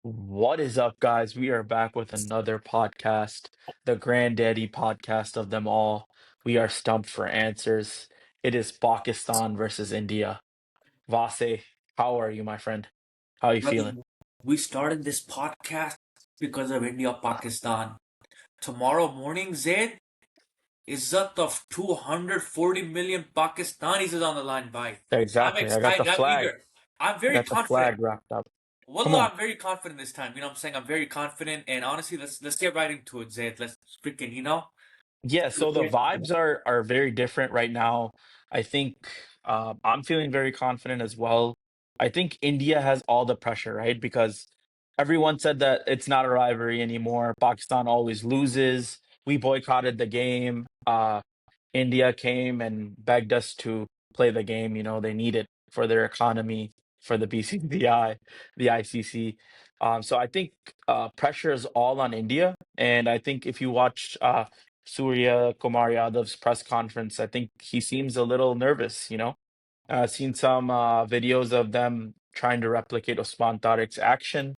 What is up, guys? We are back with another podcast, the granddaddy podcast of them all. We are stumped for answers. It is Pakistan versus India. Vase, how are you, my friend? How are you feeling? Brother, we started this podcast because of India Pakistan. Tomorrow morning, Zaid, izzat of 240 million Pakistanis is on the line, bhai. I'm Exactly. I got the excited. I'm flag. eager. I'm I very got the confident. flag wrapped up. Come Wallah, on. I'm very confident this time. You know what I'm saying? I'm very confident. And honestly, let's get right into it, Zaid. Let's freaking, Yeah, so let's the get into it. vibes are very different right now. I think I'm feeling very confident as well. I think India has all the pressure, right? Because everyone said that it's not a rivalry anymore. Pakistan always loses. We boycotted the game. India came and begged us to play the game. You know, they need it for their economy, for the BCCI, the ICC. So I think pressure is all on India. And I think if you watch Surya Kumar Yadav's press conference, I think he seems a little nervous, you know. Seen some videos of them trying to replicate Osman Tariq's action.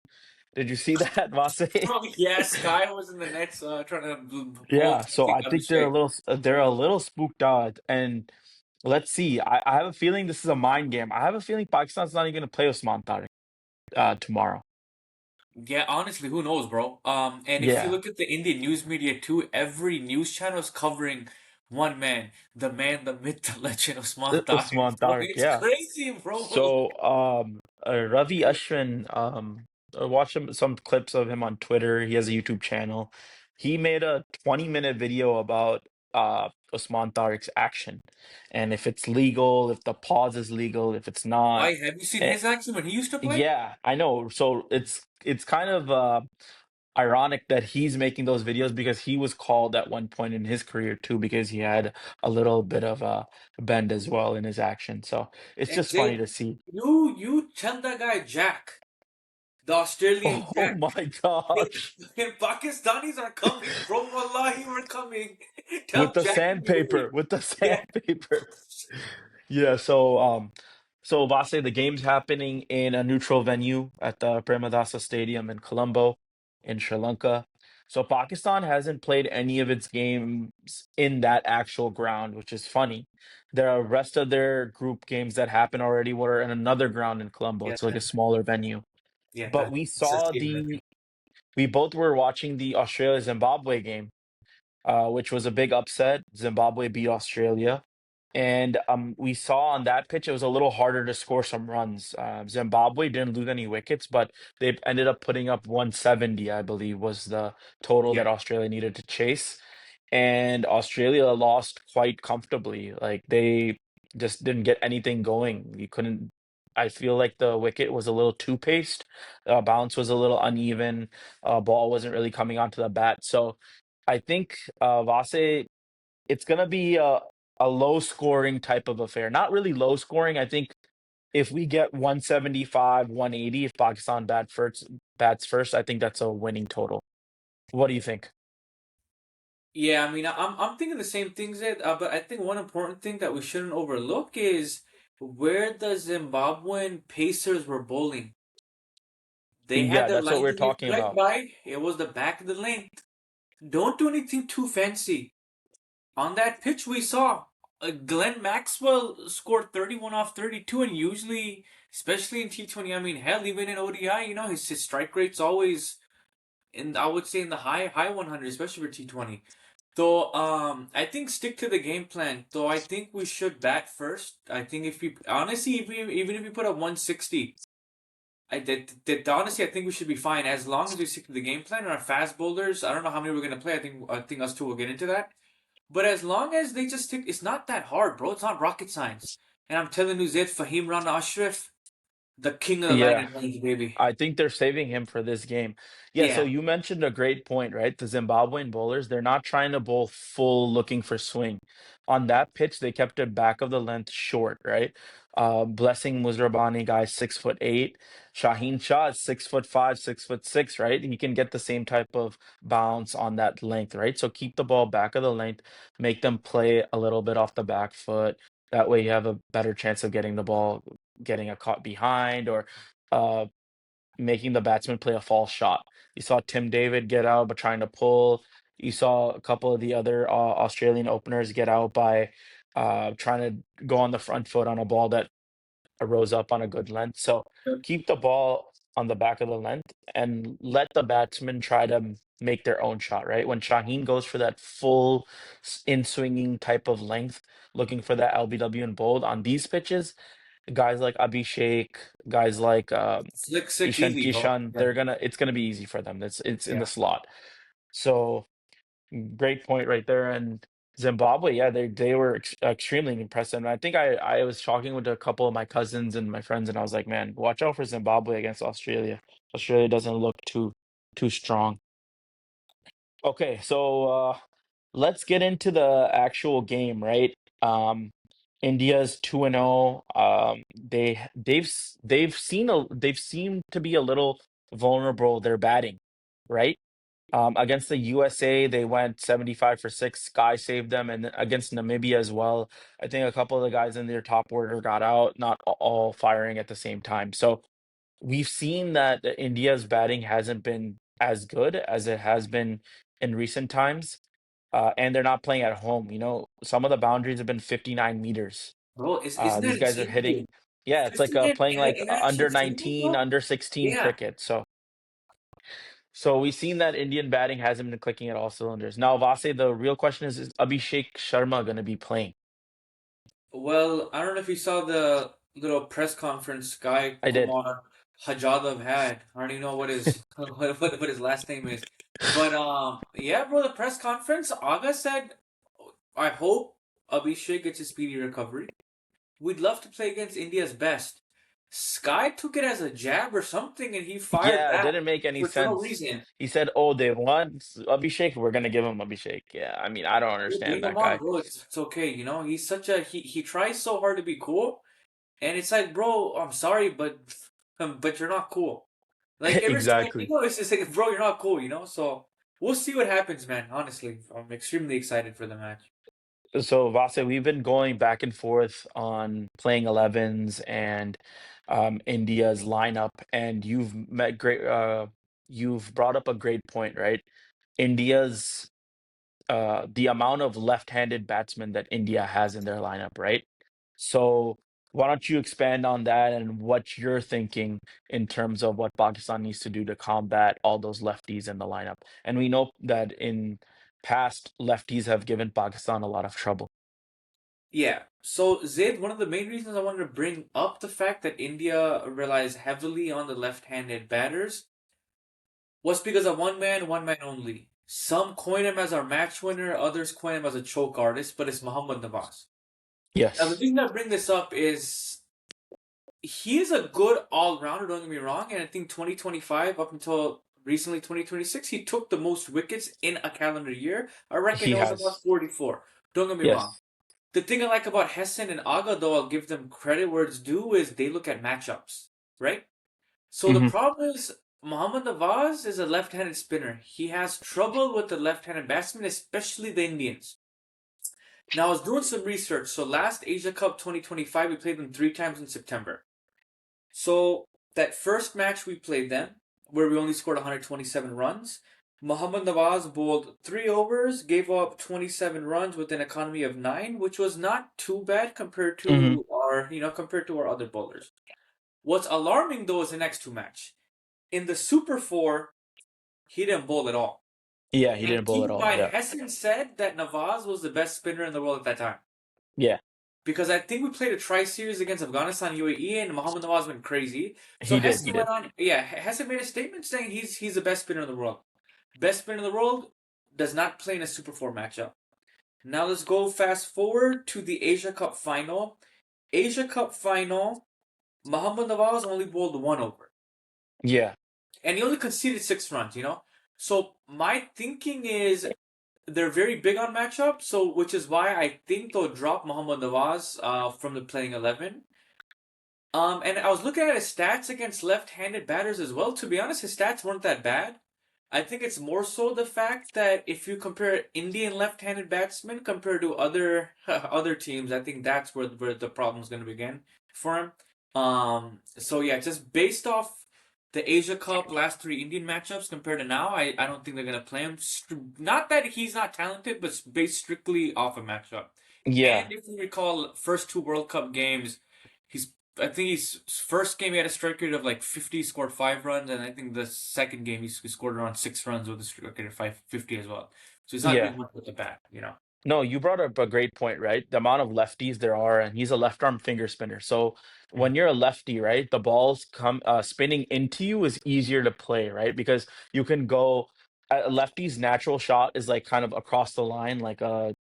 Did you see that, Vase? Oh, yeah, Sky was in the nets trying to hold Yeah, so King I think Abhishek. they're a little spooked out, and let's see. I have a feeling this is a mind game. I have a feeling Pakistan's not even going to play Usman Tariq tomorrow. Yeah, honestly, who knows, bro? And if you Yeah, look at the Indian news media too, every news channel is covering one man, the myth, the legend of Usman Usman Tariq, bro. Tariq. It's Yeah. crazy, bro. So, Ravi Ashwin, I watched some clips of him on Twitter. He has a YouTube channel. He made a 20-minute video about Usman Tariq's action, and if it's legal, if the pause is legal, if it's not. Why have you seen Eh, his action when he used to play? yeah, I know. So it's kind of ironic that he's making those videos because he was called at one point in his career too because he had a little bit of a bend as well in his action. So it's And just funny Zaid, to see. you tell that guy Jack, the Australian Oh Jack. my gosh. And Pakistanis are coming, bro. Wallahi, we're coming. With Tell the Jack to be sandpaper, ready. with the Yeah. sandpaper. Yeah, so Vase, the game's happening in a neutral venue at the Premadasa Stadium in Colombo, in Sri Lanka. So Pakistan hasn't played any of its games in that actual ground, which is funny. The rest of their group games that happened already were in another ground in Colombo. Yeah, It's like a smaller venue. yeah, But that's the same venue. we both were watching the Australia-Zimbabwe game, which was a big upset. Zimbabwe beat Australia. And we saw on that pitch, it was a little harder to score some runs. Zimbabwe didn't lose any wickets, but they ended up putting up 170, I believe, was the total Yeah. that Australia needed to chase. And Australia lost quite comfortably. Like they just didn't get anything going. You couldn't. I feel like the wicket was a little too paced. Bounce was a little uneven. Ball wasn't really coming onto the bat. So I think Vase, it's gonna be a low scoring type of affair. Not really low scoring. I think if we get 175, 180, if Pakistan bats first, I think that's a winning total. What do you think? Yeah, I mean, I'm thinking the same things, Ed, but I think one important thing that we shouldn't overlook is where the Zimbabwean Pacers were bowling. They had Yeah, their that's what line we're to be talking correct about. by. It was the back of the lane. Don't do anything too fancy. On that pitch, we saw Glenn Maxwell scored 31 off 32, and usually, especially in T20, I mean, hell, even in ODI, his strike rate's always I would say in the high 100, especially for T20. So I think stick to the game plan. Though I think we should bat first. I think if we honestly, if we even if we put up 160, honestly I think we should be fine as long as we stick to the game plan. And our fast bowlers, I don't know how many we're gonna play. I think us two will get into that. But as long as they just stick, it's not that hard, bro. It's not rocket science. And I'm telling you, Zaid Fahim Rana Ashraf, the king of the line Yeah. and range, baby. I think they're saving him for this game. Yeah, so Yeah, you mentioned a great point, right? The Zimbabwean bowlers, they're not trying to bowl full looking for swing. On that pitch, they kept it back of the length short, right? Blessing Muzrabani, guy 6'8". Shaheen Shah is 6'5", 6'6", right? He can get the same type of bounce on that length, right? So keep the ball back of the length, make them play a little bit off the back foot. That way you have a better chance of getting the ball, getting a caught behind or uh making the batsman play a false shot. You saw Tim David get out but trying to pull. You saw a couple of the other Australian openers get out by trying to go on the front foot on a ball that rose up on a good length. So keep the ball on the back of the length and let the batsman try to make their own shot, right? When Shaheen goes for that full in swinging type of length, looking for that LBW and bold on these pitches, guys like Abhishek, guys like Slick six Ishan easy, bro. Kishan, Yeah. it's gonna be easy for them. It's in the Yeah. slot. So great point right there. And Zimbabwe, yeah, they were extremely impressive. And I think I was talking with a couple of my cousins and my friends, and I was like, man, watch out for Zimbabwe against Australia. Australia doesn't look too strong. Okay, so let's get into the actual game, right? India's 2-0. They've seemed to be a little vulnerable, their batting, right? Against the USA, they went 75 for 6. Sky saved them, and against Namibia as well. I think a couple of the guys in their top order got out, not all firing at the same time. So we've seen that India's batting hasn't been as good as it has been in recent times, and they're not playing at home. Some of the boundaries have been 59 meters. Bro, isn't that These guys are insane? hitting, yeah, it's like 59 playing like in under actual fielding, 19, bro? under 16 Yeah. cricket. So we've seen that Indian batting hasn't been clicking at all cylinders. Now, Vase, the real question is Abhishek Sharma going to be playing? Well, I don't know if you saw the little press conference guy I did. Kumar Hajadov had. I don't even know what his what his last name is. But yeah, bro, the press conference, Aga said, I hope Abhishek gets a speedy recovery. We'd love to play against India's best. Sky took it as a jab or something and he fired Yeah, it back didn't make any for no sense. reason. He said, "Oh, they want Abhishek. We're gonna give him Abhishek." Yeah, I mean, I don't Bring understand him that on, guy. bro. It's okay, you know. He's such a he tries so hard to be cool, and it's like, bro, I'm sorry, but you're not cool. Like every time, Exactly. it's just like, bro, you're not cool, you know. So we'll see what happens, man. Honestly, I'm extremely excited for the match. So, Vase, we've been going back and forth on playing 11s and India's lineup, and you've brought up a great point, right? India's the amount of left-handed batsmen that India has in their lineup, right? So why don't you expand on that and what you're thinking in terms of what Pakistan needs to do to combat all those lefties in the lineup? And we know that in past, lefties have given Pakistan a lot of trouble. Yeah. So Zaid, one of the main reasons I wanted to bring up the fact that India relies heavily on the left-handed batters was because of one man only. Some coin him as our match winner, others coin him as a choke artist, but it's Muhammad Nawaz. Now, the Yes, reason I bring this up is he is a good all rounder, don't get me wrong, and I think 2025 up until recently 2026, he took the most wickets in a calendar year. I reckon he it was about has. 44. Don't get me wrong. Yes. The thing I like about Hessen and Aga, though, I'll give them credit where it's due, is they look at matchups, right? So the Hmm. problem is Mohammad Nawaz is a left-handed spinner. He has trouble with the left-handed batsmen, especially the Indians. Now I was doing some research. So last Asia Cup 2025, we played them 3 times in September. So that first match we played them, where we only scored 127 runs, Mohammad Nawaz bowled 3 overs, gave up 27 runs with an economy of 9, which was not too bad Hmm. compared to our other bowlers. What's alarming though is the next two match. In the Super 4, he didn't bowl at all. Yeah, he And didn't bowl keep at in all. mind, Yeah. Hessen said that Nawaz was the best spinner in the world at that time. Yeah, Because I think we played a tri-series against Afghanistan, UAE, and Mohammad Nawaz went crazy. So he did. He Hessen did. went on, yeah, Hessen made a statement saying he's the best spinner in the world. Best spinner in the world does not play in a Super 4 matchup. Now let's go fast forward to the Asia Cup final. Asia Cup final, Mohammad Nawaz only bowled 1 over. Yeah. And he only conceded 6 runs, you know? So my thinking is they're very big on matchup, so which is why I think they'll drop Mohammad Nawaz from the playing 11. And I was looking at his stats against left-handed batters as well. To be honest, his stats weren't that bad. I think it's more so the fact that if you compare Indian left-handed batsmen compared to other other teams, I think that's where the problem's going to begin for him. So yeah, just based off the Asia Cup last three Indian matchups compared to now, I don't think they're gonna play him. Not that he's not talented, but based strictly off a matchup. And Yeah, if you recall, first two World Cup games, he's I think his first game he had a strike rate of like 50, scored 5 runs, and I think the second game he scored around 6 runs with a strike rate of 550 as well. So he's not yeah. doing much with the bat, you know. No, you brought up a great point, right? The amount of lefties there are, and he's a left arm finger spinner. So when Mm. you're a lefty, right, the balls come spinning into you is easier to play, right? Because you can go a lefty's natural shot is like kind of across the line, like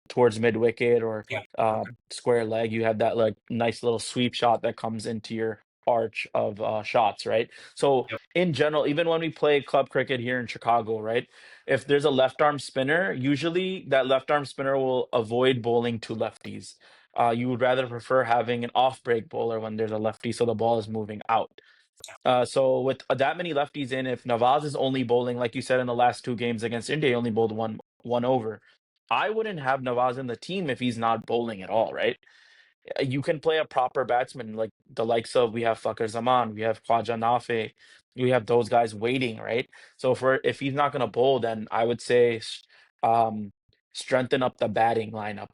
towards mid wicket or Yeah. Okay. square leg. You have that like nice little sweep shot that comes into your arch of shots, right? So Yep. in general, even when we play club cricket here in Chicago, right? If there's a left arm spinner, usually that left arm spinner will avoid bowling to lefties. You would rather prefer having an off break bowler when there's a lefty, so the ball is moving out. So with that many lefties in, if Nawaz is only bowling, like you said in the last two games against India, he only bowled one over. I wouldn't have Nawaz in the team if he's not bowling at all, right? You can play a proper batsman like the likes of we have Fakhr Zaman, we have Khwaja Nafe, we have those guys waiting, right? So if he's not gonna bowl, then I would say um, strengthen up the batting lineup,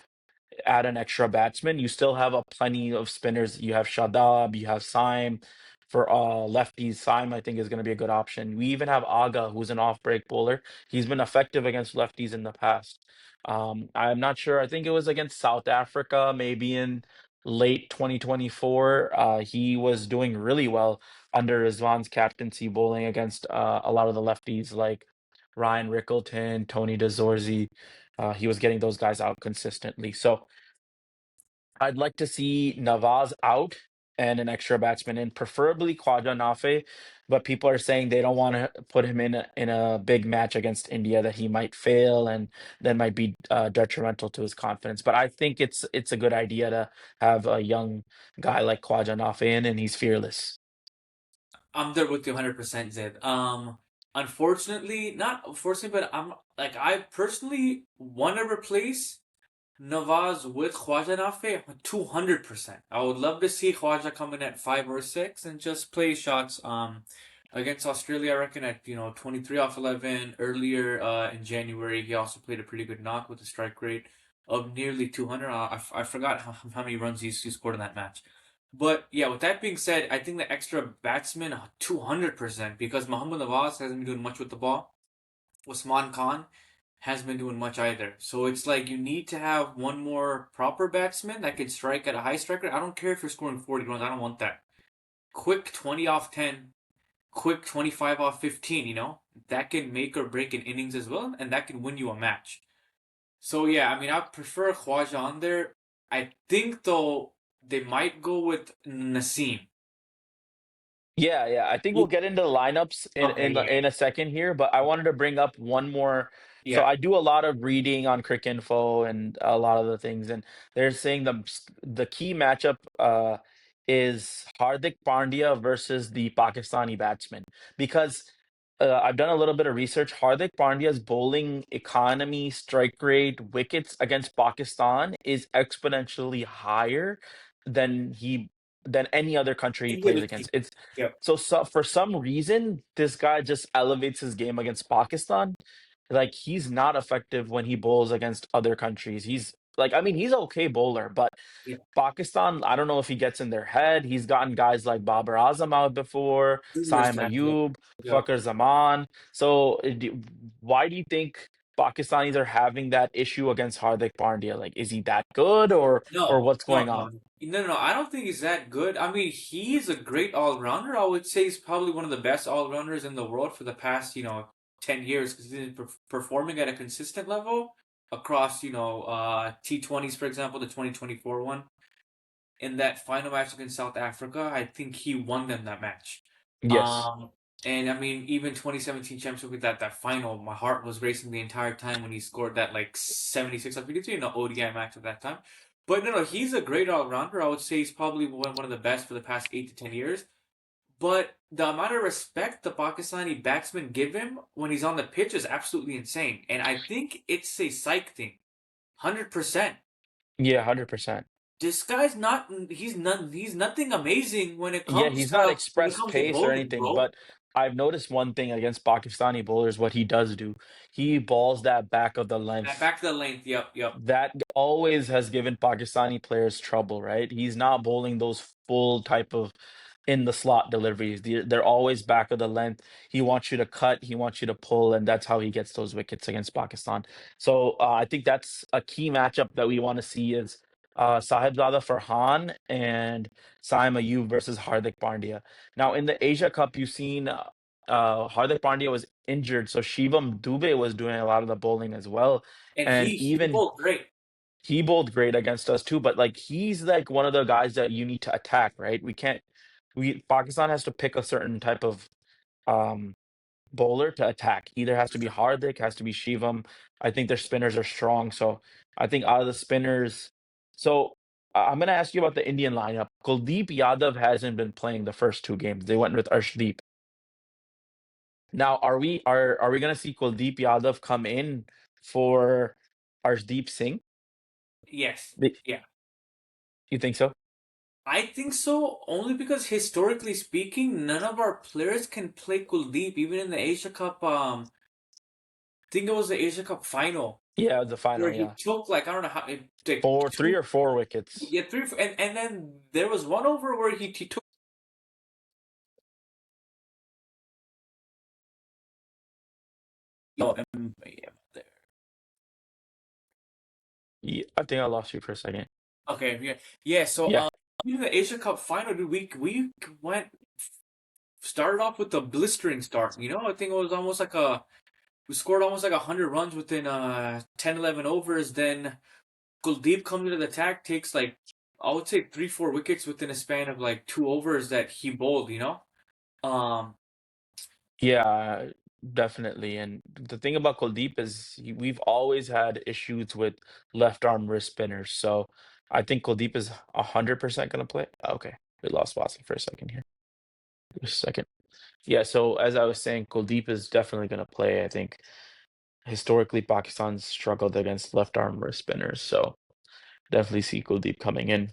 add an extra batsman. You still have a plenty of spinners. You have Shadab, you have Syme. For lefties, Syme I think is going to be a good option. We even have Aga, who's an off-break bowler. He's been effective against lefties in the past. I'm not sure. I think it was against South Africa, maybe in late 2024. He was doing really well under Rizwan's captaincy, bowling against a lot of the lefties like Ryan Rickleton, Tony DeZorzi. He was getting those guys out consistently. So I'd like to see Nawaz out and an extra batsman in, preferably Khwaja Nafe, but people are saying they don't want to put him in a big match against India that he might fail and then might be detrimental to his confidence. But I think it's a good idea to have a young guy like Khwaja Nafe in, and he's fearless. I'm there with you 100%, Zed. Unfortunately, not unfortunately, but I personally want to replace Nawaz with Khwaja Nafe 200%. I would love to see Khwaja come in at 5 or 6 and just play shots. Against Australia, I reckon at 23 off 11 earlier in January, he also played a pretty good knock with a strike rate of nearly 200. I forgot how many runs he scored in that match. But yeah, with that being said, I think the extra batsman 200% because Muhammad Nawaz hasn't been doing much with the ball. Usman Khan hasn't been doing much either. So it's like you need to have one more proper batsman that can strike at a high strike rate. I don't care if you're scoring 40 runs. I don't want that. Quick 20 off 10, quick 25 off 15, that can make or break an innings as well, and that can win you a match. So yeah, I mean, I prefer Khwaja on there. I think, though, they might go with Naseem. Yeah, yeah. I think we'll get into the lineups Okay, yeah, in a second here, but I wanted to bring up one more. So yeah. I do a lot of reading on Crick Info and a lot of the things, and they're saying the key matchup is Hardik Pandya versus the Pakistani batsman because I've done a little bit of research. Hardik Pandya's bowling economy, strike rate, wickets against Pakistan is exponentially higher than he than any other country he Any plays other team. against. It's Yep. so for some reason, this guy just elevates his game against Pakistan. Like he's not effective when he bowls against other countries. He's like, I mean, he's an okay bowler, but Yeah. Pakistan, I don't know if he gets in their head. He's gotten guys like Babar Azam out before, Numerous Saim times. Yep. Ayub, Yep. Fakhr Zaman. So why do you think Pakistanis are having that issue against Hardik Pandya? Like, is he that good or No, what's no, going no, on? no. I don't think he's that good. I mean, he's a great all rounder. I would say he's probably one of the best all rounders in the world for the past, 10 years because he's been performing at a consistent level across, T20s, for example, the 2024 one. In that final match against South Africa, I think he won them that match. Yes. Um, and I mean, even 2017 championship with that final, my heart was racing the entire time when he scored that like 76 off 53 in the ODI match at that time. But no, he's a great all rounder. I would say he's probably one of the best for the past 8 to 10 years. But the amount of respect the Pakistani batsmen give him when he's on the pitch is absolutely insane. And I think it's a psych thing. 100%. Yeah, 100%. This guy's not he's nothing amazing when it Yeah, comes he's not to express pace or bowling, anything, bro. but I've noticed one thing against Pakistani bowlers, what he does do. He balls that back of the length. Back to the length. Yep, yep. That always has given Pakistani players trouble, right? He's not bowling those full type of in the slot deliveries. They're always back of the length. He wants you to cut, he wants you to pull, and that's how he gets those wickets against Pakistan. So I think that's a key matchup that we want to see is Sahibzada Farhan and Saim Ayub versus Hardik Pandya. Now in the Asia Cup, you've seen Hardik Pandya was injured, so Shivam Dube was doing a lot of the bowling as well. And And he even bowled great. he bowled great against us too, but like he's like one of the guys that you need to attack, right? We can't we Pakistan has to pick a certain type of um bowler to attack. Either has to be Hardik, has to be Shivam. I think their spinners are strong. So I think out of the spinners, so I'm gonna ask you about the Indian lineup. Kuldeep Yadav hasn't been playing the first two games. They went with Arshdeep. Now, are we gonna see Kuldeep Yadav come in for Arshdeep Singh? Yes. The- Yeah. You think so? I think so, only because historically speaking, none of our players can play Kuldeep, even in the Asia Cup. I think it was the Asia Cup final Yeah, the where final, he yeah. took like I don't know how like Four, three two, or four wickets. yeah, three, and then there was one over where he took. Oh, yeah, there. Yeah, I think I lost you for a second. Okay, yeah, yeah. So, Yeah, in the Asia Cup final, dude, we went started off with a blistering start. I think it was almost like we scored almost like 100 runs within 10, 11 overs. Then Kuldeep comes into the attack, takes like I would say 3, 4 wickets within a span of like 2 overs that he bowled. Um, yeah, definitely. And the thing about Kuldeep is we've always had issues with left arm wrist spinners. So I think Kuldeep is 100% going to play. Okay, we lost Watson for a second here. Just a second. Yeah, so as I was saying, Kuldeep is definitely going to play. I think historically Pakistan's struggled against left arm wrist spinners. So definitely see Kuldeep coming in.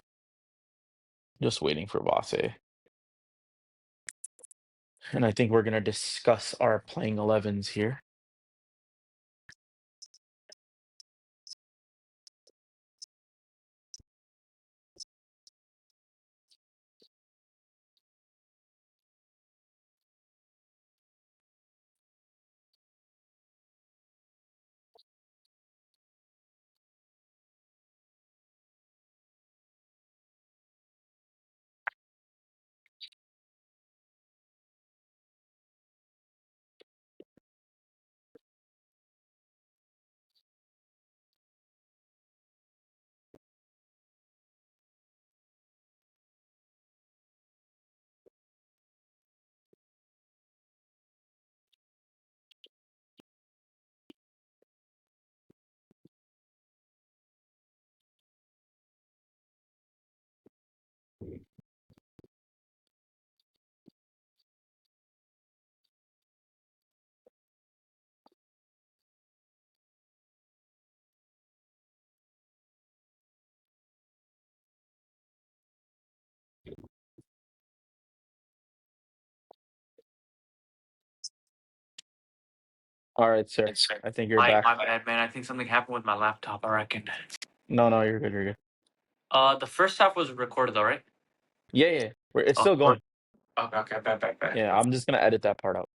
Just waiting for Vase. And I think we're going to discuss our playing 11s here. All right, sir. It's I think you're my back. bad, man. I think something happened with my laptop. I reckon. No, no, you're good. You're good. The first half was recorded, though, right? Yeah, yeah. It's Oh, still going. okay, okay, bad. Yeah, I'm just gonna edit that part out.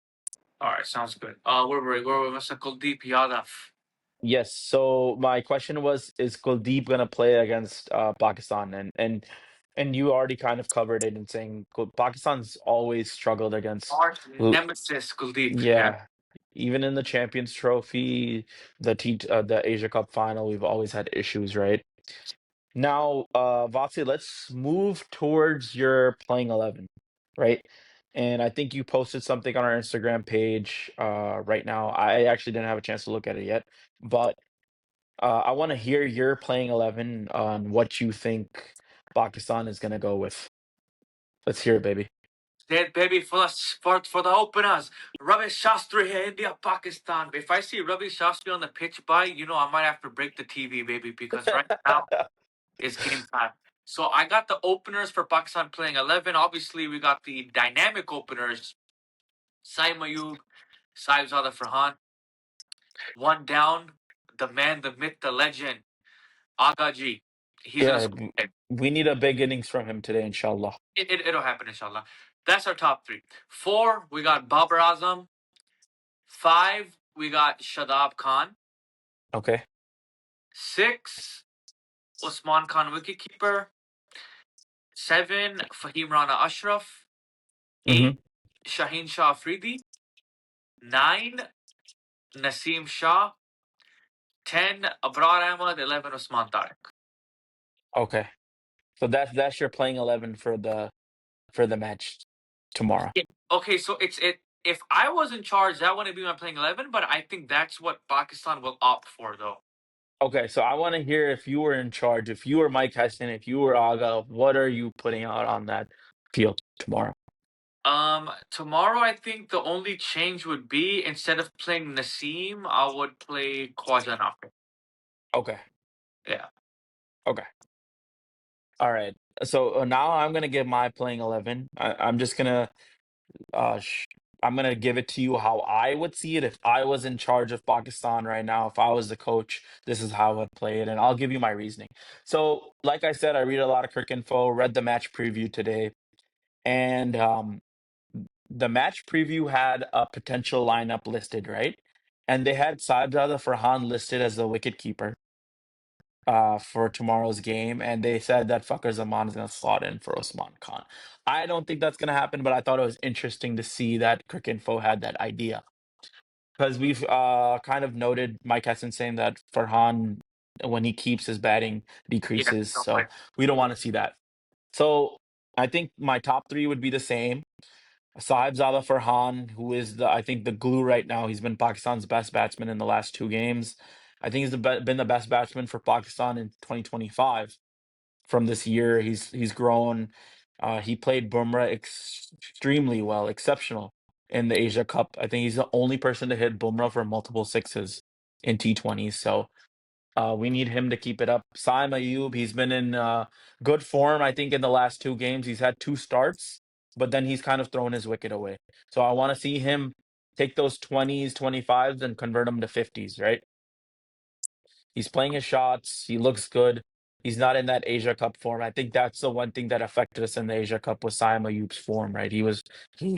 All right, sounds good. Where were we? Where were Mr. Kuldeep Yadav? Yes. So my question was, is Kuldeep gonna play against Pakistan? And you already kind of covered it in saying Pakistan's always struggled against. Arch l- nemesis Kuldeep. Yeah. Yeah, even in the Champions Trophy, the Asia Cup final, we've always had issues, right? Now, Vasi, let's move towards your playing 11, right? And I think you posted something on our Instagram page right now. I actually didn't have a chance to look at it yet, but I want to hear your playing 11 on what you think Pakistan is going to go with. Let's hear it, baby. Dead baby for the openers. Ravi Shastri here, India, Pakistan. If I see Ravi Shastri on the pitch I might have to break the TV, baby, because right now it's game time. So I got the openers for Pakistan playing 11. Obviously, we got the dynamic openers Saeed Mayub, Saibzada Farhan. One down, the man, the myth, the legend, Agaji. He's gonna Yeah, score. we need a big innings from him today, inshallah. It'll happen, inshallah. That's our top three. Four, we got Babar Azam. Five, we got Shadab Khan. Okay. Six, Usman Khan, wicketkeeper. Seven, Fahim Rana Ashraf. Mm-hmm. Eight, Shaheen Shah Afridi. Nine, Naseem Shah. 10, Abrar Ahmad. 11, Usman Tariq. Okay. So that's your playing 11 for the match tomorrow. Yeah. Okay, so it. If I was in charge, that wouldn't be my playing 11, but I think that's what Pakistan will opt for, though. Okay, so I want to hear if you were in charge, if you were Mike Heston, if you were Aga, what are you putting out on that field tomorrow? Tomorrow I think the only change would be instead of playing Naseem, I would play Khwaja Nafi. Okay. Yeah. Okay. All right. So now I'm gonna give my playing 11. I'm just gonna uh sh I'm gonna give it to you how I would see it if I was in charge of Pakistan right now. If I was the coach, this is how I'd play it, and I'll give you my reasoning. So, like I said, I read a lot of Crick Info, read the match preview today, and the match preview had a potential lineup listed, right? And they had Saibzada Farhan listed as the wicket keeper for tomorrow's game, and they said that Fakhar Zaman is going to slot in for Osman Khan. I don't think that's going to happen, but I thought it was interesting to see that Cricinfo had that idea because we've kind of noted Mike Hessen saying that Farhan, when he keeps his batting, Yeah. decreases, No so play. we don't want to see that. So I think my top three would be the same. Saibzada Farhan, who is I think the glue right now. He's been Pakistan's best batsman in the last two games. I think been the best batsman for Pakistan in 2025 from this year. He's grown. He played Bumrah extremely well, exceptional in the Asia Cup. I think he's the only person to hit Bumrah for multiple sixes in T20s. So we need him to keep it up. Saim Ayub, he's been in good form. I think in the last two games, he's had two starts, but then he's kind of thrown his wicket away. So I want to see him take those 20s, 25s, and convert them to 50s, right? He's playing his shots. He looks good. He's not in that Asia Cup form. I think that's the one thing that affected us in the Asia Cup was Saim Ayub's form, right? He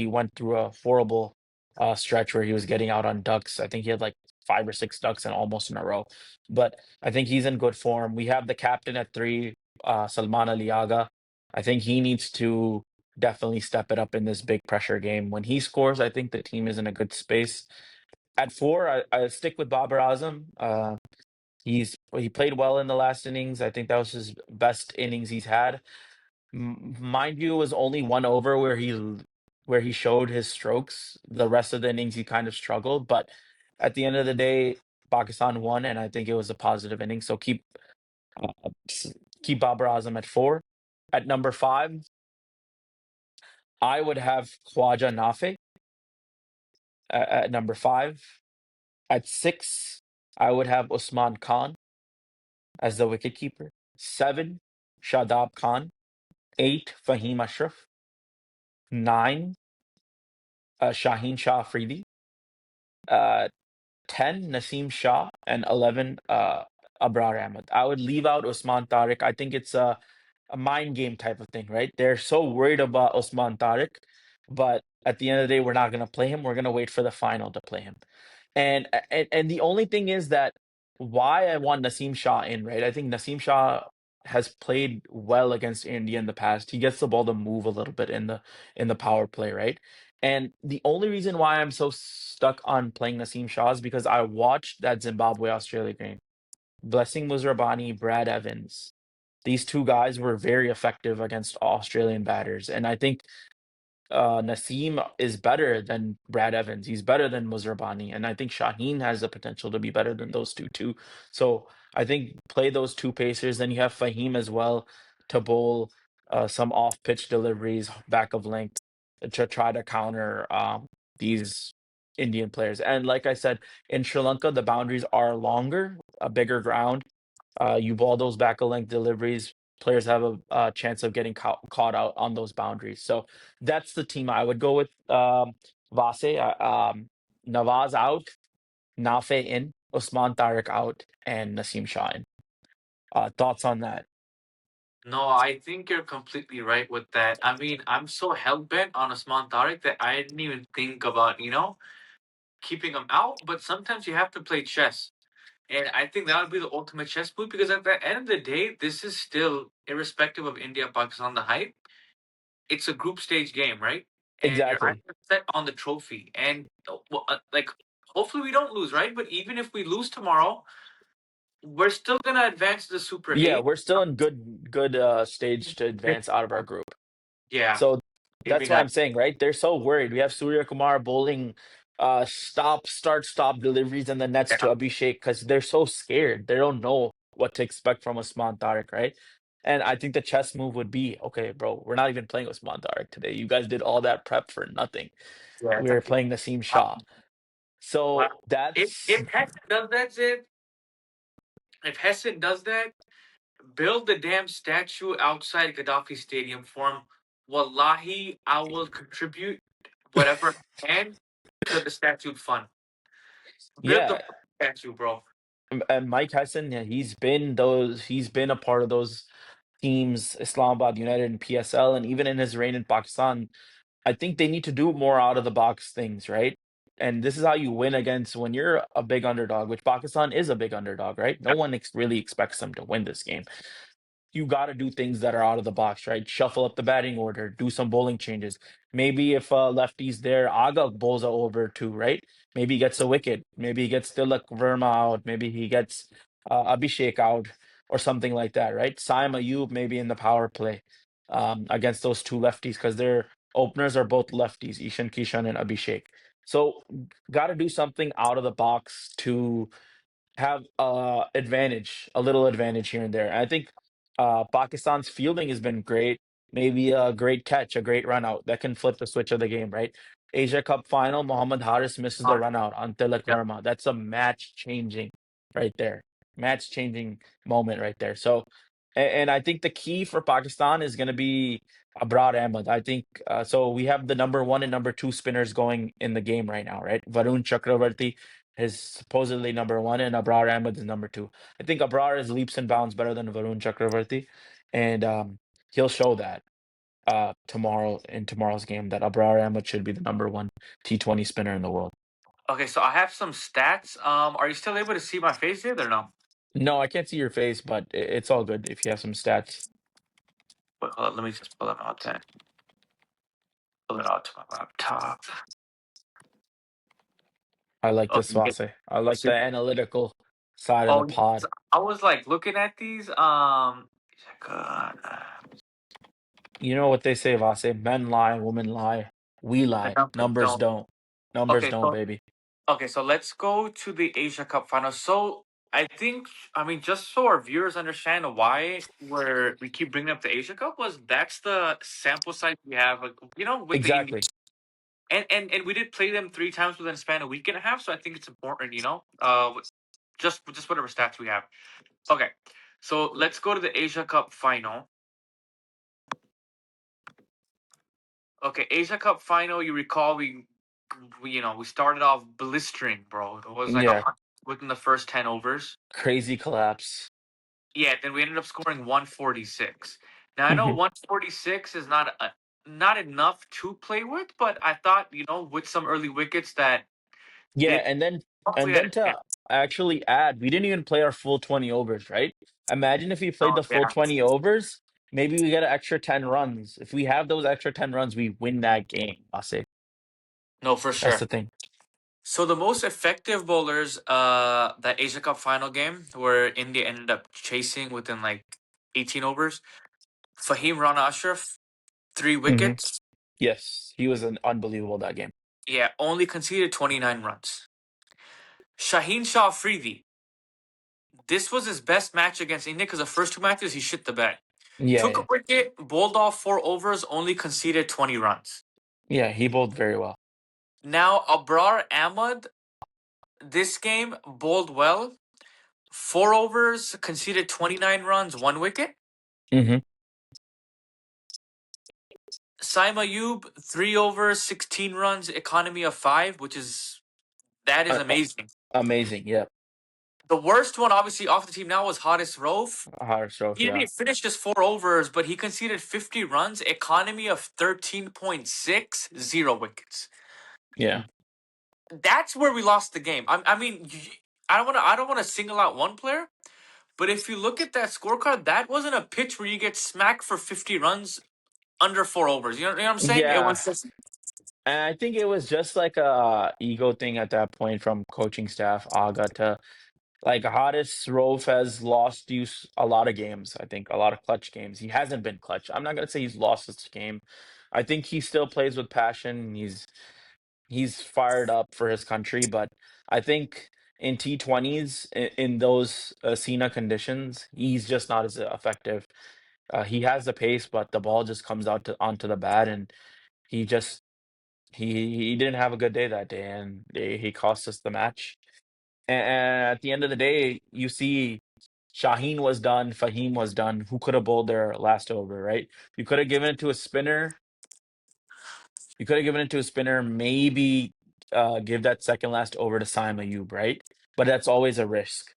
went through a horrible stretch where he was getting out on ducks. I think he had like 5 or 6 ducks and almost in a row. But I think he's in good form. We have the captain at three, Salman Ali Aga. I think he needs to definitely step it up in this big pressure game. When he scores, I think the team is in a good space. At four, I stick with Babar Azam. He played well in the last innings. I think that was his best innings he's had. Mind you, it was only one over where he showed his strokes. The rest of the innings he kind of struggled, but at the end of the day, Pakistan won, and I think it was a positive inning. So uh, keep Babar Azam at four. At number five, I would have Khwaja Nafi at number five. At six, I would have Usman Khan as the wicketkeeper. Seven, Shadab Khan. Eight, Fahim Ashraf. Nine, Shaheen Shah Afridi. Uh, 10, Naseem Shah. And 11, Abrar Ahmed. I would leave out Usman Tariq. I think it's a mind game type of thing, right? They're so worried about Usman Tariq, but at the end of the day, we're not going to play him. We're going to wait for the final to play him. And the only thing is that why I want Naseem Shah in, right? I think Naseem Shah has played well against India in the past. He gets the ball to move a little bit in the power play, right? And the only reason why I'm so stuck on playing Naseem Shah is because I watched that Zimbabwe Australia game. Blessing Muzrabani, Brad Evans. These two guys were very effective against Australian batters, and I think Naseem is better than Brad Evans. He's better than Muzrabani, and I think Shaheen has the potential to be better than those two too. So I think play those two pacers. Then you have Fahim as well to bowl some off-pitch deliveries, back of length to try to counter these Indian players. And like I said, in Sri Lanka, the boundaries are longer, a bigger ground. You ball those back of length deliveries. Players have a chance of getting caught out on those boundaries. So that's the team I would go with. Vase, Nawaz out, Nafe in, Usman Tariq out, and Naseem Shah in. Thoughts on that? No, I think you're completely right with that. I mean, I'm so hell bent on Usman Tariq that I didn't even think about, keeping him out. But sometimes you have to play chess. And I think that would be the ultimate chess move because at the end of the day, this is still, irrespective of India, Pakistan, the hype, it's a group stage game, right? And your eyes Exactly. are set on the trophy. And like, hopefully we don't lose, right? But even if we lose tomorrow, we're still gonna advance to the Super Yeah, Eight. we're still in good stage to advance out of our group. Yeah, So give me that's why I'm that. saying, right? They're so worried. We have Surya Kumar bowling stop deliveries and the nets to Yeah. Abhishek because they're so scared. They don't know what to expect from Usman Tariq, right? And I think the chess move would be, okay, bro, we're not even playing Usman Tariq today. You guys did all that prep for nothing. Yeah, We're playing Naseem wow. Shah. Wow. So that's If Hassan does that, Zid, if Hassan does that, build the damn statue outside Gaddafi Stadium for him. Wallahi, I will contribute whatever I can to the statue fund. Build the yeah. statue, bro. And Mike Tyson, yeah, he's been a part of those teams, Islamabad United and PSL, and even in his reign in Pakistan, I think they need to do more out of the box things, right? And this is how you win against when you're a big underdog, which Pakistan is a big underdog, right? No one really expects them to win this game. You got to do things that are out of the box, right? Shuffle up the batting order, do some bowling changes. Maybe if lefty's there, Aga bowls a over too, right? Maybe he gets a wicket. Maybe he gets Tilak Verma out. Maybe he gets Abhishek out or something like that, right? Saim Ayub maybe in the power play against those two lefties because their openers are both lefties, Ishan Kishan and Abhishek. So got to do something out of the box to have a little advantage here and there. I think Pakistan's fielding has been great. Maybe a great catch, a great run out that can flip the switch of the game, right? Asia Cup final, Mohammad Haris misses the run out on Tilak Yeah. Verma. That's a match changing right there. Match changing moment right there. So and I think the key for Pakistan is going to be Abrar Ahmed. I think so. We have the number one and number two spinners going in the game right now, right? Varun Chakravarti is supposedly number one, and Abrar Ahmed is number two. I think Abrar is leaps and bounds better than Varun Chakravarti, and he'll show that tomorrow in tomorrow's game that Abrar Ahmed should be the number one T20 spinner in the world. Okay, so I have some stats. Are you still able to see my face here or no? No, I can't see your face, but it's all good if you have some stats. Wait, hold on, let me just pull them out then. Pull it out to my laptop. I like this, Okay. Vase. I like the analytical side of the Oh, yes. pod. I was like looking at these. Uh, You know what they say, Vase? Men lie, women lie. We the lie. numbers Numbers don't. don't. Numbers Okay, don't, so baby. let's go to the Asia Cup final. So I mean, just so our viewers understand why we keep bringing up the Asia Cup was that's the sample size we have, like, with the Indian, Exactly. and we did play them three times within a span of a week and a half. So I think it's important, just whatever stats we have. Okay, so let's go to the Asia Cup final. Okay, Asia Cup final. You recall we started off blistering, bro. It was like Yeah. within the first 10 overs. Crazy collapse. Yeah, then we ended up scoring 146. Now I know Mhm. 146 is not enough to play with, but I thought with some early wickets that Yeah, they and probably had then a to chance. actually add, we didn't even play our full 20 overs, right? Imagine if we played Oh the full yeah, 20 overs, maybe we get an extra 10 runs. If we have those extra 10 runs, we win that game, I'll say. no, for That's sure. the thing. So the most effective bowlers, that Asia Cup final game, where India ended up chasing within like 18 overs. Fahim Rana Ashraf, three Hmm. wickets. Yes, he was an unbelievable that game. Yeah, only conceded 29 runs. Shaheen Shah Afridi, this was his best match against India because the first two matches he shit the bed. Yeah, Took a yeah. wicket, bowled off 4 overs, only conceded 20 runs. Yeah, he bowled very well. Now, Abrar Ahmed, this game bowled well. 4 overs, conceded 29 runs, 1 wicket. Hmm. Saima Ayub, 3 overs, 16 runs, economy of 5, that is Uh, uh, amazing. amazing. Yeah. The worst one, obviously, off the team now was Hadis Rauf. Hard stroke. He Yeah. didn't finish just 4 overs, but he conceded 50 runs, economy of 13.6, 0 wickets. Yeah. That's where we lost the game. I mean, I don't want to single out one player, but if you look at that scorecard, that wasn't a pitch where you get smacked for 50 runs under 4 overs. You know what I'm saying? It Yeah. was just And I think it was just like a ego thing at that point from coaching staff, Aga, to like Hadis Rove has lost you a lot of games. I think a lot of clutch games. He hasn't been clutch. I'm not gonna say he's lost this game. I think he still plays with passion. He's fired up for his country, but I think in T20s in those Cena conditions, he's just not as effective. He has the pace, but the ball just comes out onto the bat, and he just he didn't have a good day that day, and he cost us the match. And at the end of the day, you see Shaheen was done, Fahim was done. Who could have bowled their last over, right? You could have given it to a spinner. You could have given it to a spinner, maybe give that second last over to Saim Ayub, right? But that's always a risk.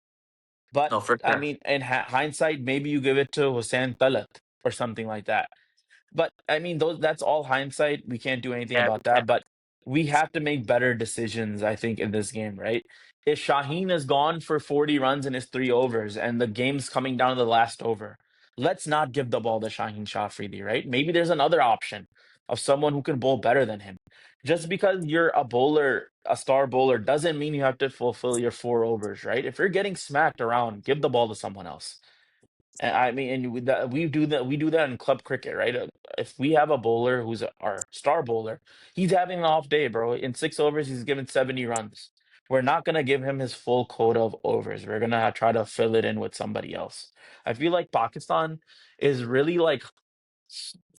But no, for I sure. mean, in hindsight, maybe you give it to Hussein Talat or something like that. But I mean, those that's all hindsight. We can't do anything Yeah, about we can. that. But we have to make better decisions, I think, in this game, right? If Shaheen is gone for 40 runs in his 3 overs and the game's coming down to the last over, let's not give the ball to Shaheen Shafridi, right? Maybe there's another option of someone who can bowl better than him. Just because you're a bowler, a star bowler, doesn't mean you have to fulfill your 4 overs, right? If you're getting smacked around, give the ball to someone else. And I mean, and we do that in club cricket, right? If we have a bowler who's our star bowler, he's having an off day, bro. In 6 overs, he's given 70 runs. We're not gonna give him his full quota of overs. We're gonna try to fill it in with somebody else. I feel like Pakistan is really like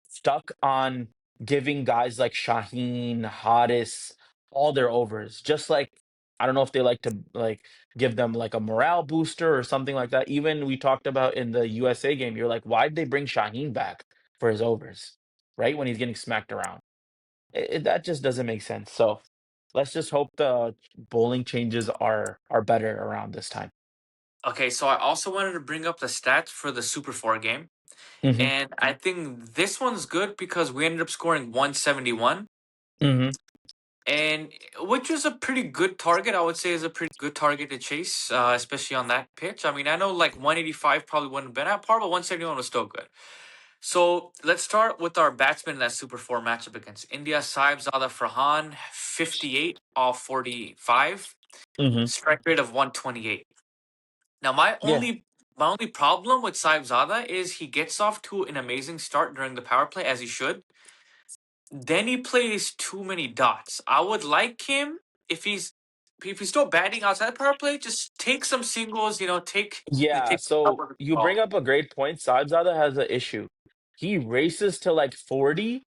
stuck on giving guys like Shaheen, Hadis, all their overs. Just like I don't know if they like to like give them like a morale booster or something like that. Even we talked about in the USA game, you're like, why'd they bring Shaheen back for his overs, right? When he's getting smacked around. That just doesn't make sense. So let's just hope the bowling changes are better around this time. Okay, so I also wanted to bring up the stats for the Super 4 game. Hmm. And I think this one's good because we ended up scoring 171. Hmm. And which is a pretty good target. I would say is a pretty good target to chase, especially on that pitch. I mean, I know like 185 probably wouldn't have been at par, but 171 was still good. So let's start with our batsman in that Super 4 matchup against India. Saibzada Farhan, 58 off 45, Hmm. strike rate of 128. Now Yeah. my only problem with Saibzada is he gets off to an amazing start during the power play as he should. Then he plays too many dots. I would like him if he's still batting outside the power play, just take some singles, Yeah, take some so of the you bring ball. up a great point. Saibzada has an issue. He races to like 40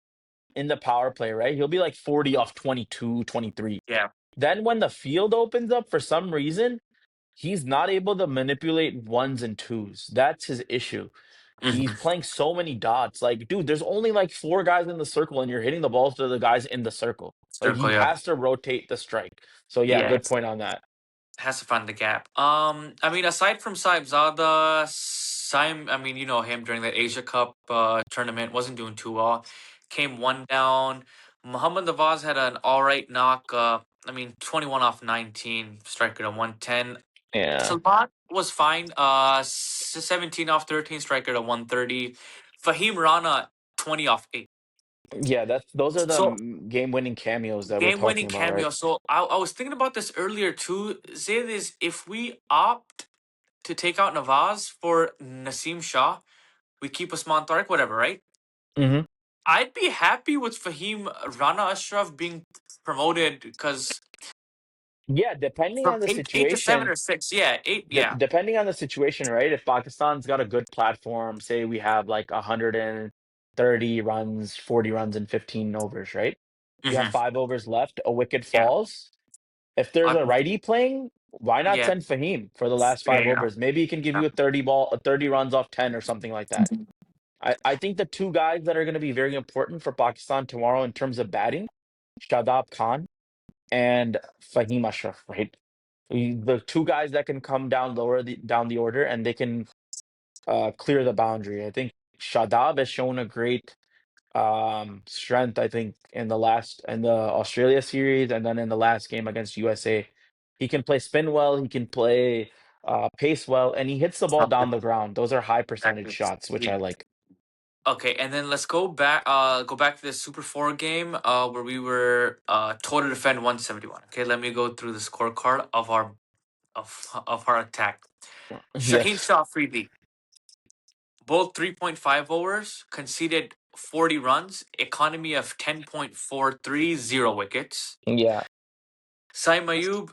in the power play, right? He'll be like 40 off 22, 23. Yeah. Then when the field opens up for some reason, he's not able to manipulate ones and twos. That's his issue. He's Hmm. playing so many dots. Like, dude, there's only like 4 guys in the circle, and you're hitting the balls to the guys in the circle. Like, he Circle, yeah. has to rotate the strike. So, yeah, Yeah, good point on that. has to find the gap. I mean, aside from Saibzada, I mean, you know him during that Asia Cup tournament, wasn't doing too well. Came one down. Muhammad Nawaz had an all right knock. I mean, 21 off 19, striker to 110. Yeah. Salat was fine. 17 off 13, striker to 130. Fahim Rana, 20 off 8. Yeah, those are the So game-winning cameos that we're game winning talking about, right? cameo. So I was thinking about this earlier too. Say this, if we opt to take out Nawaz for Nasim Shah, we keep Usman Tariq, whatever, right? Hmm. I'd be happy with Fahim Rana Ashraf being promoted because Yeah, depending from on the eight to seven situation, or six, yeah, eight, yeah. depending on the situation, right? If Pakistan's got a good platform, say we have like 130 runs, 40 runs, and 15 overs, right? You have Hmm. 5 overs left, a wicket Yeah, falls. If there's a righty playing, why not yeah, send Fahim for the last yeah, five yeah. overs? Maybe he can give you a 30 runs off 10 or something like that. I think the two guys that are going to be very important for Pakistan tomorrow in terms of batting, Shadab Khan and Fahim Ashraf, right? The two guys that can come down down the order and they can clear the boundary. I think Shadab has shown a great strength, I think, in the Australia series and then in the last game against USA. He can play spin well, he can play pace well, and he hits the ball down the ground. Those are high percentage shots, which I like. Okay, and then let's go back to the Super 4 game where we were total defend 171. Okay, let me go through the scorecard of our attack. Shaheen Yes. Shah Freely, both 3.5 overs, conceded 40 runs, economy of 10.43, 0 wickets. Yeah. Saim Ayub,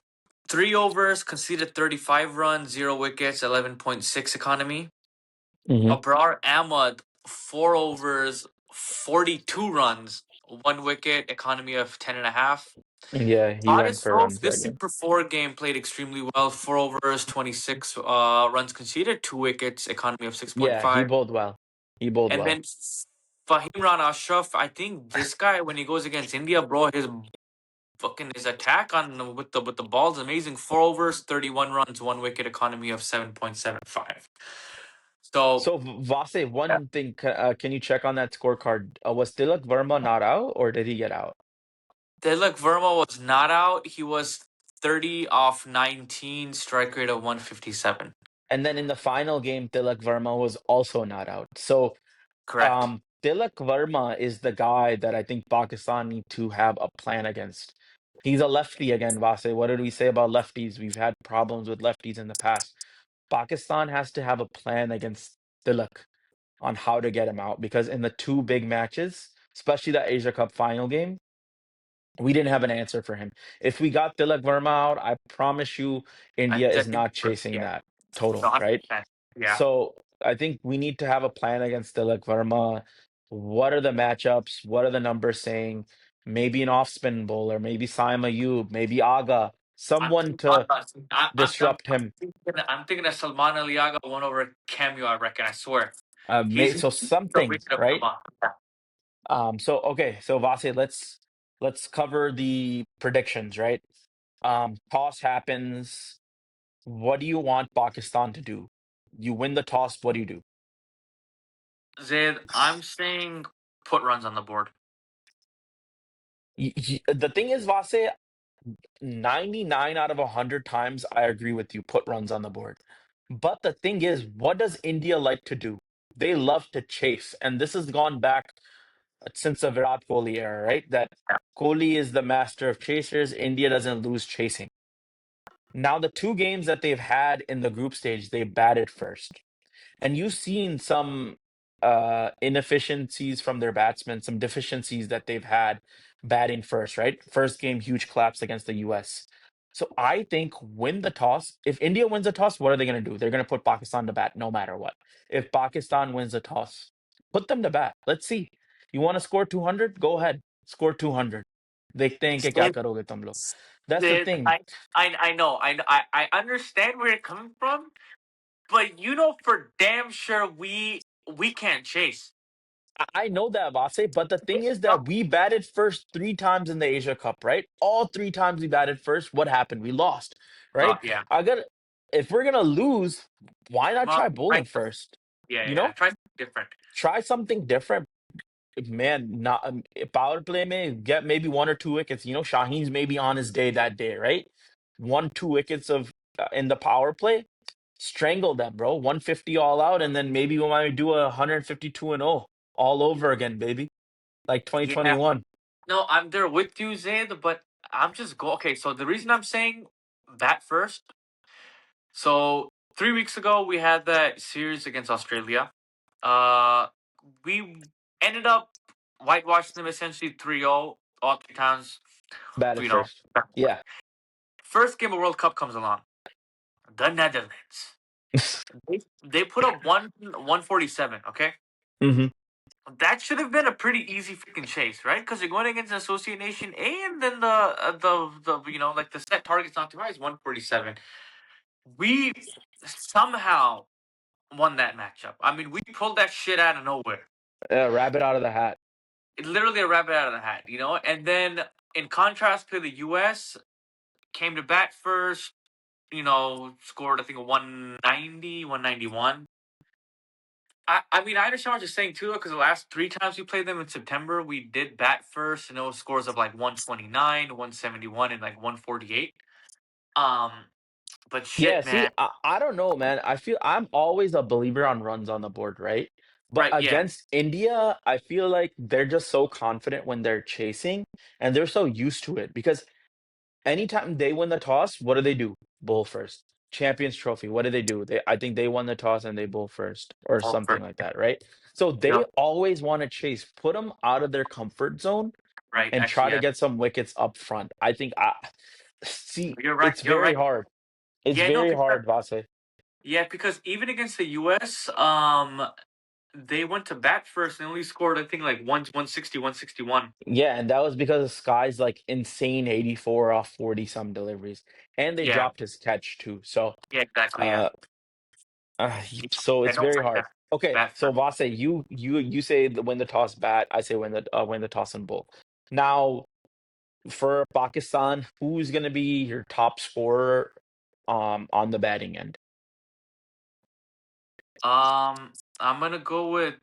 3 overs, conceded 35 runs, 0 wickets, 11.6 economy. Hmm. Abrar Ahmad, 4 overs, 42 runs, 1 wicket, economy of 10.5. Yeah, he went Haris for Rose, runs that this game. Super 4 game played extremely well. 4 overs, 26 runs conceded, 2 wickets, economy of Yeah, he 6.5. bowled well. He bowled And well. then Fahim Ran Ashraf, I think this guy, when he goes against India, bro, his attack on with the ball's amazing. 4 overs, 31 runs, 1 wicket, economy of 7.75. So So Vase, one thing, can you check on that scorecard? Was Tilak Verma not out, or did he get out? Tilak Verma was not out. He was 30 off 19, strike rate of 157. And then in the final game, Tilak Verma was also not out. So Correct. Tilak Verma is the guy that I think Pakistan need to have a plan against. He's a lefty again, Vase. What did we say about lefties? We've had problems with lefties in the past. Pakistan has to have a plan against Tilak on how to get him out because in the two big matches, especially the Asia Cup final game, we didn't have an answer for him. If we got Tilak Verma out, I promise you, India I is think, not chasing yeah, that total, right? 100%. Yeah. So I think we need to have a plan against Tilak Verma. What are the matchups? What are the numbers saying? Maybe an off spin bowler, maybe Saim Ayub, maybe Aga, I'm someone thinking, to disrupt I'm him. thinking of Salman Ali Aga won over cameo, I reckon, I swear. He's So the something, wicket of right? Salman. So okay, so Vase, let's cover the predictions, right? Toss happens. What do you want Pakistan to do? You win the toss, what do you do? Zaid, I'm saying put runs on the board. The thing is, Vase, 99 out of 100 times I agree with you, put runs on the board. But the thing is, what does India like to do? They love to chase, and this has gone back since the Virat Kohli era, right? That Kohli is the master of chasers. India doesn't lose chasing. Now, the two games that they've had in the group stage, they batted first. And you've seen some inefficiencies from their batsmen, some deficiencies that they've had batting first, right? First game, huge collapse against the US. So I think win the toss. If India wins the toss, what are they going to do? They're going to put Pakistan to bat no matter what. If Pakistan wins the toss, put them to bat. Let's see. You want to score 200? Go ahead. Score 200. देखते हैं कि क्या Zaid, करोगे तुम लोग. That's the Zaid, thing. I know, I understand where you're coming from, but you know for damn sure we can't chase. I know that, Vase, but the thing is that we batted first three times in the Asia Cup, right? All three times we batted first. What happened? We lost, Oh right? yeah. I got. If we're gonna lose, why not Well, try right. bowling first? Yeah, You yeah. know, Try something different. try something different, man. Not power play, may get maybe one or two wickets. You know, Shaheen's maybe on his day that day, right? 1, 2 wickets of in the power play, strangle them, bro. 150 all out, and then maybe we might do a 152 and 0 all over again, baby, like Yeah. 2021. No, I'm there with you, Zaid, but I'm just go okay, so the reason I'm saying bat first, so 3 weeks ago we had that series against Australia. Uh we ended up whitewashing them essentially 3-0 all 3 times, Batted you know. first. Yeah. First game of World Cup comes along. The Netherlands. They put up 147, okay? Hmm. That should have been a pretty easy freaking chase, right? Because you're going against Associate Nation A, and then the like the set target's not too high is 147. We somehow won that matchup. I mean, we pulled that shit out of nowhere. Rabbit out of the hat. Literally a rabbit out of the hat, you know? And then in contrast to the US, came to bat first, scored I think a 190, 191. I mean, I understand what you're saying too, because the last three times we played them in September, we did bat first, and those scores of like 129, 171, and like 148. Um, but Yeah, shit, see, man. I don't know, man. I feel I'm always a believer on runs on the board, right? But Right, yeah. against India, I feel like they're just so confident when they're chasing and they're so used to it because anytime they win the toss, what do? Bowl first. Champions Trophy, what do? I think they won the toss and they bowl first or Oh, something like that, right? So yeah. they always want to chase, put them out of their comfort zone Right, and try actually, to yeah. get some wickets up front. I think see, You're right. it's You're very right. hard. It's Yeah, no, very because hard, Vase. even against the US, they went to bat first and only scored I think like 160, 161. Yeah, and that was because of Sky's like insane 84 off 40 some deliveries. And they Yeah, dropped his catch too. So yeah, exactly, yeah. uh so I it's don't very like hard. that. Okay, Bat so first. Vase, you say win the toss bat, I say win the toss and bowl. Now for Pakistan, who's gonna be your top scorer on the batting end? I'm gonna go with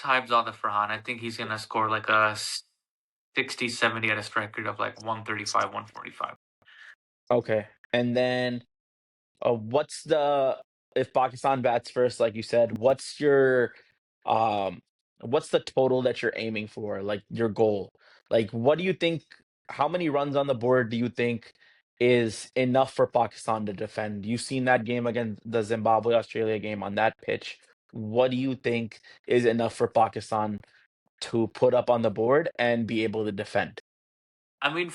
Saibzada Farhan. I think he's gonna score like a 60, 70 at a strike rate of like 135, 145. Okay. And then what's the if Pakistan bats first, like you said, um what's the total that you're aiming for? Like your goal? Like what do you think how many runs on the board do you think is enough for Pakistan to defend? You've seen that game against the Zimbabwe Australia game on that pitch. What do you think is enough for Pakistan to put up on the board and be able to defend? I mean,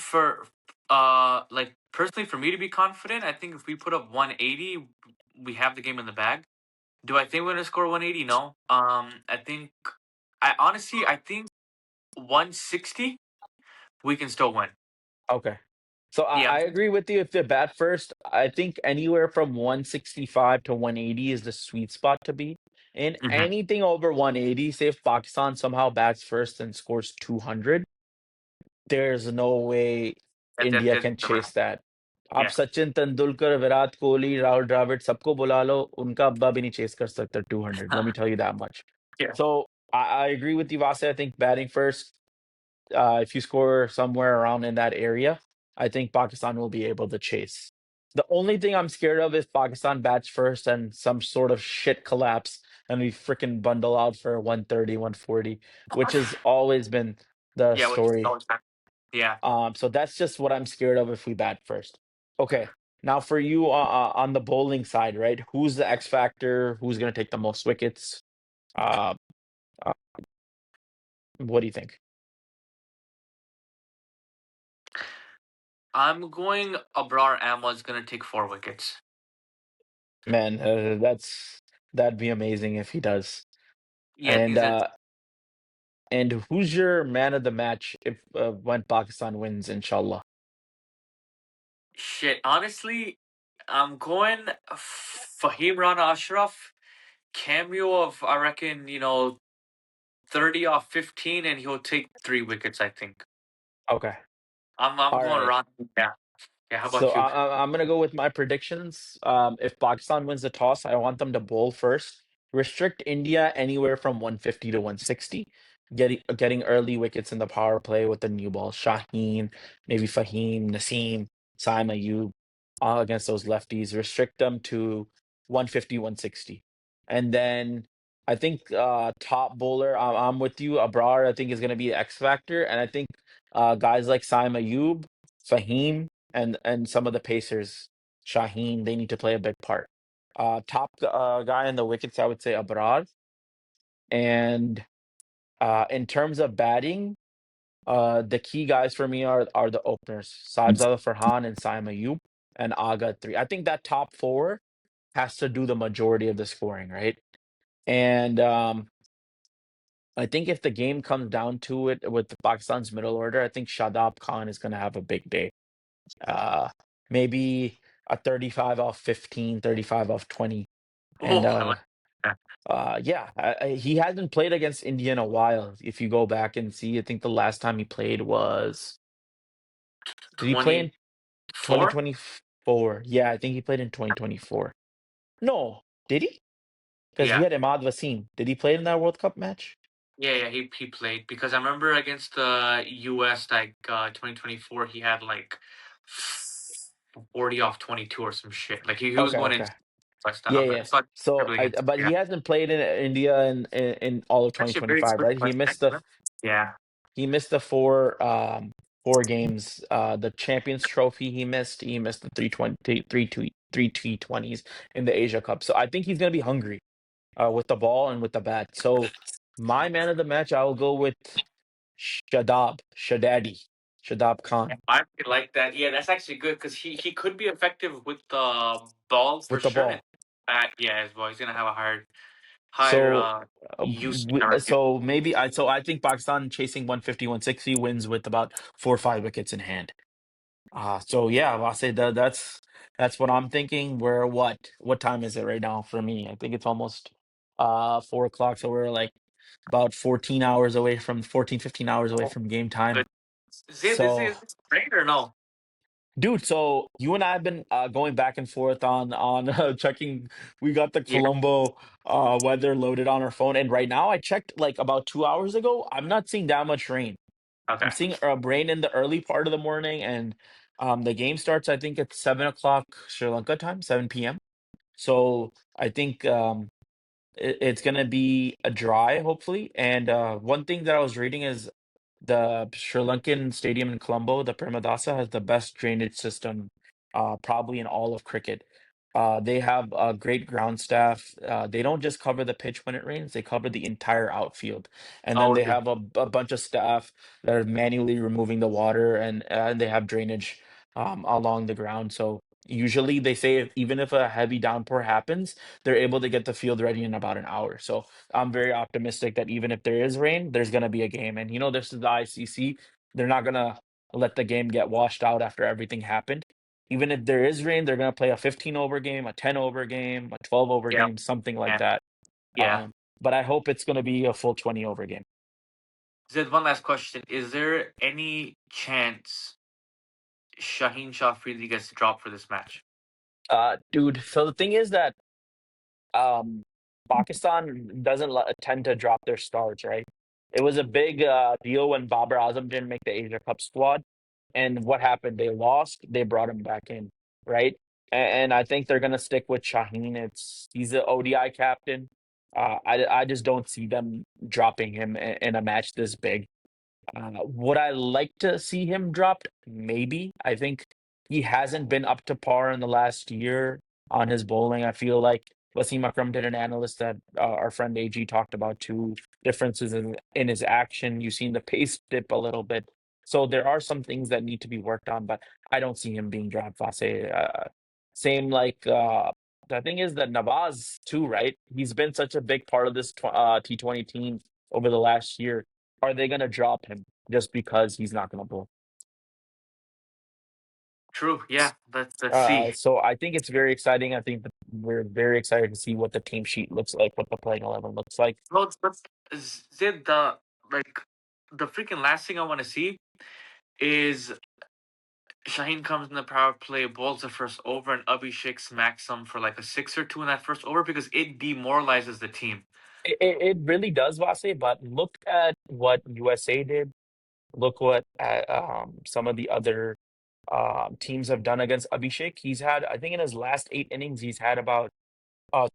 like personally, for me to be confident, I think if we put up 180, we have the game in the bag. Do I think we're gonna score 180? No. I think 160 we can still win. Okay. So Yeah. I agree with you if they bat first. I think anywhere from 165 to 180 is the sweet spot to be in. Hmm. Anything over 180, say if Pakistan somehow bats first and scores 200, there's no way India can chase that. आप Yeah. Sachin Tendulkar, Virat Kohli, Rahul Dravid सबको बुला लो, उनका अब्बा भी नहीं chess कर सकता 200. Let me tell you that much. Yeah. So I agree with you, Vase. I think batting first, if you score somewhere around in that area, I think Pakistan will be able to chase. The only thing I'm scared of is Pakistan bats first and some sort of shit collapse and we freaking bundle out for 130, 140, which has always been the Yeah. Which is story. always bad. Yeah. So that's just what I'm scared of if we bat first. Okay. Now for you on the bowling side, right? Who's the X factor? Who's going to take the most wickets? Uh, uh, what do you think? I'm going Abrar Ahmed's gonna take 4 wickets. Man, that'd be amazing if he does. Yeah, I think And he's gonna. who's your man of the match if when Pakistan wins, inshallah? Shit, honestly, I'm going Fahim Rana Ashraf. Cameo of I reckon 30 off 15, and he'll take 3 wickets. I think. Okay. I'm All going right. Rana. Yeah. Yeah. How So about you? I'm gonna go with my predictions. If Pakistan wins the toss, I want them to bowl first. Restrict India anywhere from 150 to 160. Getting early wickets in the power play with the new ball. Shaheen, maybe Fahim, Naseem, Saim Ayub, all against those lefties. Restrict them to 150, 160. And then I think top bowler, I'm with you. Abrar, I think is gonna be X factor, and I think guys like Saim Ayub, Fahim and some of the Pacers, Shaheen, they need to play a big part. Top guy in the wickets, I would say Abrar. And in terms of batting, the key guys for me are the openers, Saibzada Farhan and Saim Ayub and Aga at 3. I think that top four has to do the majority of the scoring, right? And I think if the game comes down to it with Pakistan's middle order, I think Shadab Khan is going to have a big day. Uh, Maybe a 35 off 15, 35 off 20. Oh, And I like that. Yeah, he hasn't played against India in a while. If you go back and see, I think the last time he played was, did he play in 24? 2024? Yeah, I think he played in 2024. No, did he? Because we Yeah. had Imad Wasim. Did he play in that World Cup match? Yeah, he played because I remember against the US like 2024 he had like 40 off 22 or some shit. Like he was Okay, going in okay. like that. Yeah, Okay. yeah. So I So probably I, against but yeah. he hasn't played in India in all of Actually a very 2025, good right? He question. missed the Yeah. he missed the four games. The Champions Trophy he missed. He missed the 3 T20s in the Asia Cup. So I think he's gonna be hungry with the ball and with the bat. So my man of the match, I will go with Shadab Yeah, Khan I really like that. Yeah, that's actually good because he could be effective with the ball for with the sure. And ball. yeah, as well, he's gonna have a higher So, use, I reckon. so maybe I think Pakistan chasing 150, 160 wins with about 4 or 5 wickets in hand. So yeah, I'll say that's what I'm thinking. We're what time is it right now for me? I think it's almost 4 o'clock. So we're like about 14 hours away from 14, 15 hours away Oh, from game time. good. Zid, So is this great or no? dude, so you and I have been going back and forth on checking. We got the Yeah. Colombo weather loaded on our phone, and right now I checked like about 2 hours ago. I'm not seeing that much rain. I'm Okay. seeing rain in the early part of the morning, and the game starts I think at 7 o'clock Sri Lanka time, 7 p.m. So I think it's gonna be a dry, hopefully. And one thing that I was reading is the Sri Lankan stadium in Colombo, the Premadasa, has the best drainage system, probably in all of cricket. They have a great ground staff. They don't just cover the pitch when it rains; they cover the entire outfield, and then Oh, they dude. have a bunch of staff that are manually removing the water, and they have drainage along the ground. So usually, they say even if a heavy downpour happens, they're able to get the field ready in about an hour. So I'm very optimistic that even if there is rain, there's going to be a game. And this is the ICC. They're not going to let the game get washed out after everything happened. Even if there is rain, they're going to play a 15 over game, a 10 over game, a 12 over Yeah. game, something like Yeah. that. Yeah. But I hope it's going to be a full 20 over game. Zid, one last question. Is there any chance Shaheen Shah Afridi gets dropped for this match? Dude, so the thing is that um, Pakistan doesn't tend to drop their stars, right? It was a big deal when Babar Azam didn't make the Asia Cup squad. And what happened? They lost, they brought him back in, right? And I think they're gonna stick with Shaheen. He's the ODI captain. I just don't see them dropping him in a match this big. Would I like to see him dropped? Maybe. I think he hasn't been up to par in the last year on his bowling. I feel like Wasim Akram did an analyst that our friend AG talked about too. Differences in his action. You've seen the pace dip a little bit. So there are some things that need to be worked on, but I don't see him being dropped, Vase. Same like the thing is that Nawaz too, right? He's been such a big part of this T20 team over the last year. Are they going to drop him just because he's not going to bowl? True. Yeah. Let's see. So I think it's very exciting. I think that we're very excited to see what the team sheet looks like, what the playing 11 looks like. No, but Zid, like the freaking last thing I want to see is Shaheen comes in the power play, bowls the first over, and Abhishek smacks him for like a six or two in that first over because it demoralizes the team. It really does, Vase, but look at what USA did. Look what some of the other teams have done against Abhishek. He's had, I think in his last 8 innings, he's had about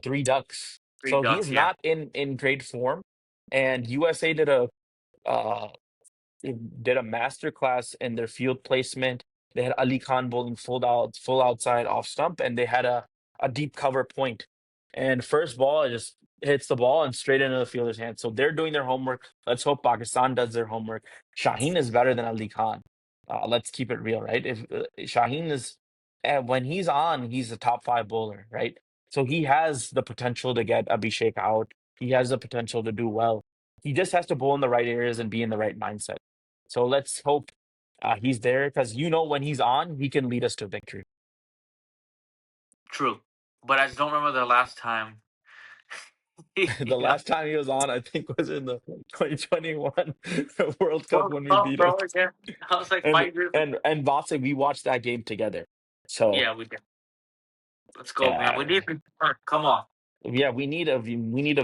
3 ducks. Three So he's ducks, yeah. not in great form. And USA did a uh, they did a master class in their field placement. They had Ali Khan bowling full outside off stump, and they had a deep cover point. And first ball, it just hits the ball and straight into the fielder's hand. So they're doing their homework. Let's hope Pakistan does their homework. Shaheen is better than Ali Khan. Let's keep it real, right? If Shaheen is, when he's on, he's a top 5 bowler, right? So he has the potential to get Abhishek out. He has the potential to do well. He just has to bowl in the right areas and be in the right mindset. So let's hope he's there because when he's on, he can lead us to victory. True. But I just don't remember the last time The Yeah. last time he was on, I think, was in the 2021 World Cup World when we Cup, beat him. bro. Yeah. I was like And 5 years and ago. and Vase, we watched that game together. So Yeah, we did. Let's go, man. We yeah, need to come on. yeah, we need a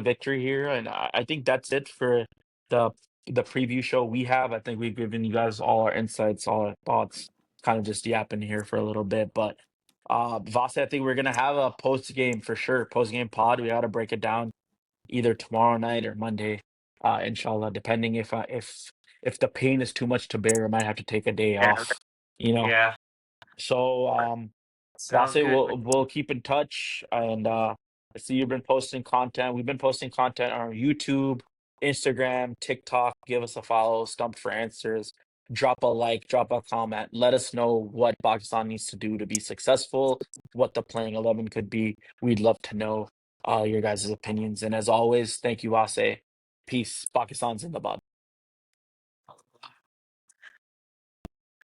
victory here, and I think that's it for the the preview show we have. I think we've given you guys all our insights, all our thoughts, kind of just yapping here for a little bit. But Vase, I think we're gonna have a post game for sure. Post game pod. We gotta break it down either tomorrow night or Monday, inshallah. Depending if the pain is too much to bear, I might have to take a day Yeah. off. You know. Yeah. So Sounds Vase, good, man. we'll keep in touch, and I see you've been posting content. We've been posting content on YouTube, Instagram, TikTok. Give us a follow. Stump for Answers. Drop a like, drop a comment. Let us know what Pakistan needs to do to be successful. What the playing 11 could be. We'd love to know your guys' opinions. And as always, thank you, Vase. Peace. Pakistan's in the bud.